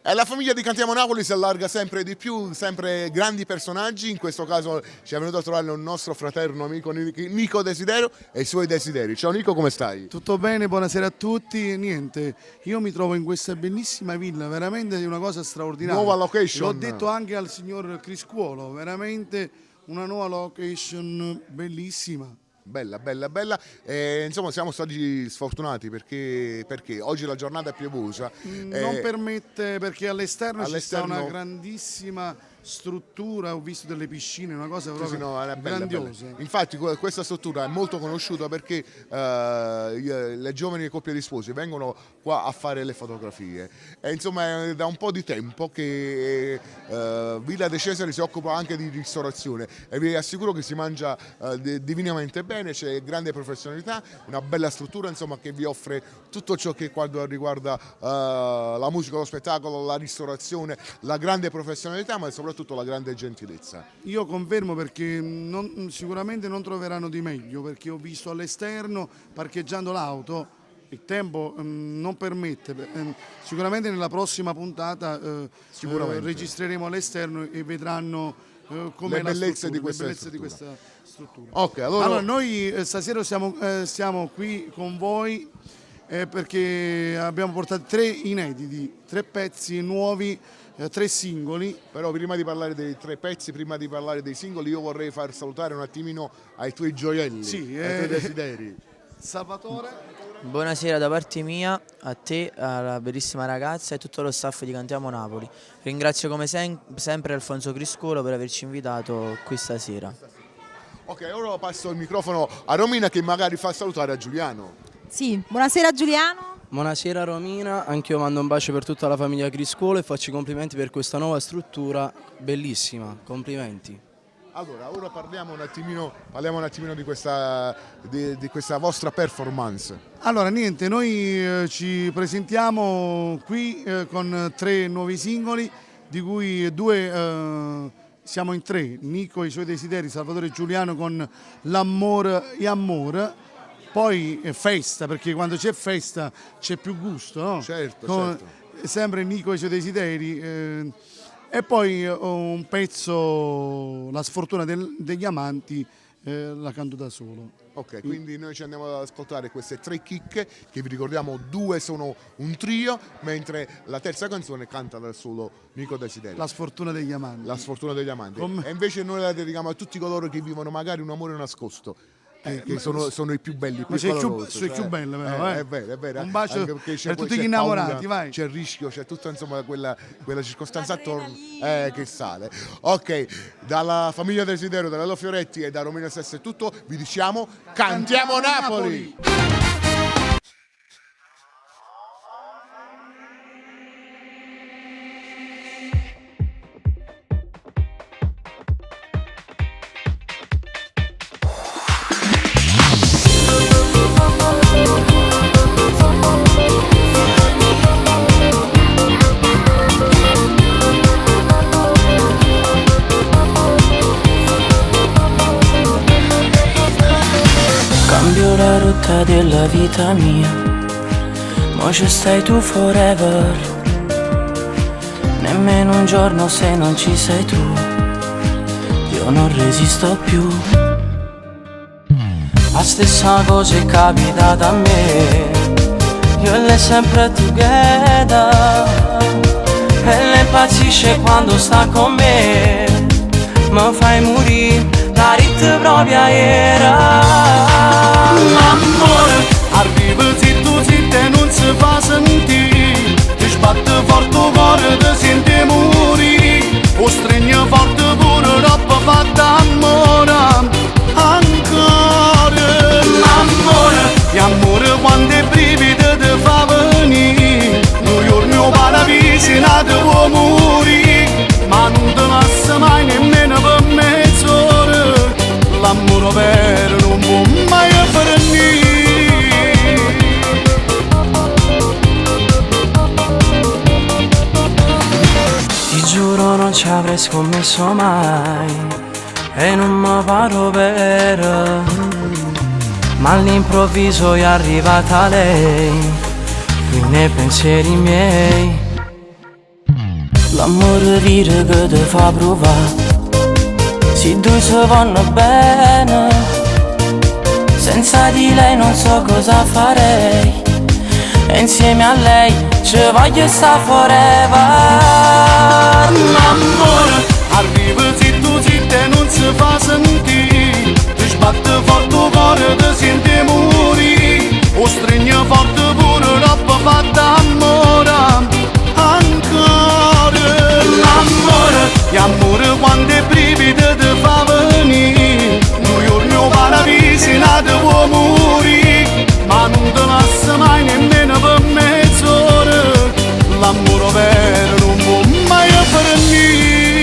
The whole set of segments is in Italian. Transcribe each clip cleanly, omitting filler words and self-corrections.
E la famiglia di Cantiamo Napoli si allarga sempre di più, sempre grandi personaggi. In questo caso ci è venuto a trovare un nostro fraterno amico Nico Desiderio e i suoi desideri. Ciao Nico, come stai? Tutto bene, buonasera a tutti. Niente, io mi trovo in questa bellissima villa, veramente una cosa straordinaria. Nuova location. L'ho detto anche al signor Criscuolo, veramente una nuova location bellissima. Bella, bella, bella. Insomma, siamo stati sfortunati perché oggi la giornata è piovosa. Non permette, perché all'esterno ci sta all'esterno- una grandissima struttura, ho visto delle piscine, una cosa Sì, proprio sì, no, è bella, grandiosa. bella. Infatti questa struttura è molto conosciuta perché le giovani coppie di sposi vengono qua a fare le fotografie e insomma è da un po' di tempo che Villa De Cesari si occupa anche di ristorazione e vi assicuro che si mangia divinamente bene, c'è grande professionalità, una bella struttura insomma che vi offre tutto ciò che quando riguarda la musica, lo spettacolo, la ristorazione, la grande professionalità ma soprattutto la grande gentilezza. Io confermo perché sicuramente non troveranno di meglio, perché ho visto all'esterno parcheggiando l'auto, il tempo non permette, sicuramente nella prossima puntata registreremo all'esterno e vedranno come Le bellezze di questa struttura. Ok, Allora noi stasera siamo qui con voi perché abbiamo portato 3 inediti, 3 pezzi nuovi, 3 singoli. Però prima di parlare dei 3 pezzi, prima di parlare dei singoli, io vorrei far salutare un attimino ai tuoi gioielli, Sì, ai tuoi desideri. Salvatore. Buonasera da parte mia, a te, alla bellissima ragazza e tutto lo staff di Cantiamo Napoli. Ringrazio come sempre Alfonso Criscuolo per averci invitato qui stasera. Ok, ora passo il microfono a Romina che magari fa salutare a Giuliano. Sì, buonasera Giuliano. Buonasera Romina, anch'io mando un bacio per tutta la famiglia Criscuolo e faccio i complimenti per questa nuova struttura bellissima, complimenti. Allora, ora parliamo un attimino di questa vostra performance. Allora niente, noi ci presentiamo qui con 3 nuovi singoli, di cui 2 siamo in 3, Nico e i suoi desideri, Salvatore e Giuliano con L'Amore e Amore. Poi festa, perché quando c'è festa c'è più gusto, no? Certo. Sempre Nico e i suoi desideri. E poi un pezzo, La sfortuna degli amanti, la canto da solo. Ok, quindi noi ci andiamo ad ascoltare queste 3 chicche, che vi ricordiamo 2 sono un trio, mentre la terza canzone canta da solo Nico Desiderio. La sfortuna degli amanti. La sfortuna degli amanti. E invece noi la dedichiamo a tutti coloro che vivono magari un amore nascosto. Che sono i più belli, Ma sei più bello però, È vero. Un bacio Anche perché per tutti gli innamorati, vai. C'è il rischio, c'è tutta insomma quella circostanza attorno che sale. Ok, dalla famiglia Desiderio, da Lello Fioretti e da Romina Sessa è tutto, vi diciamo Cantiamo Napoli! Cambio la rotta della vita mia, mo ci stai tu forever. Nemmeno un giorno se non ci sei tu, io non resisto più. La stessa cosa è capitata a me, io e lei sempre together. E lei impazzisce quando sta con me, mi fai morire, la rit propria era. L'amore arriva zitto zitto e non si fa sentire, ti sbatte forte il cuore, ti senti morire, o stringe forte pure roba fatta amore, ancora. L'amore, e amore quando è brividi ti fa venire, noi il mio paradiso nato può morire, ma non ti passa mai nemmeno per mezz'ora, l'amore vero non può mai finire. Ti giuro non ci avrei scommesso mai e non mi paro per, ma all'improvviso è arrivata lei, qui nei pensieri miei. L'amore vero che ti fa provare, se due si vanno bene, senza di lei non so cosa farei, e insieme a lei ci voglio stare forever. L'amore arriva zitto zitto e non si fa sentire, ti sbatte forte il cuore, ti senti morire, o stringe forte pure roba fatta amore, ancora. L'amore, l'amore quando è brividi ti fa venire, noi il mio paradiso nato può morire, ma non ti passa mai nemmeno per mezz'ora, l'amore vero non può mai finire.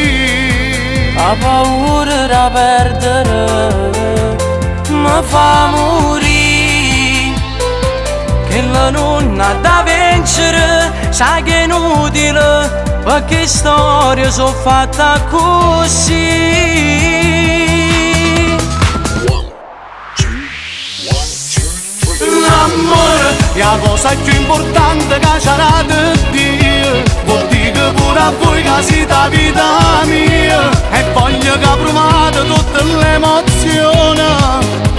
La paura da perdere mi fa morire, che la nonna da vincere sai che è inutile, perché storie sono fatte così. L'amore è la cosa più importante che c'era da dire, vuol dire che pure a voi che siete la vita mia, e voglio che provate tutte le emozioni,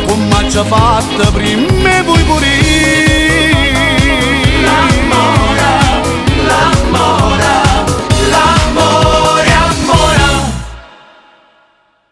come ci ha fatto prima e voi pure io.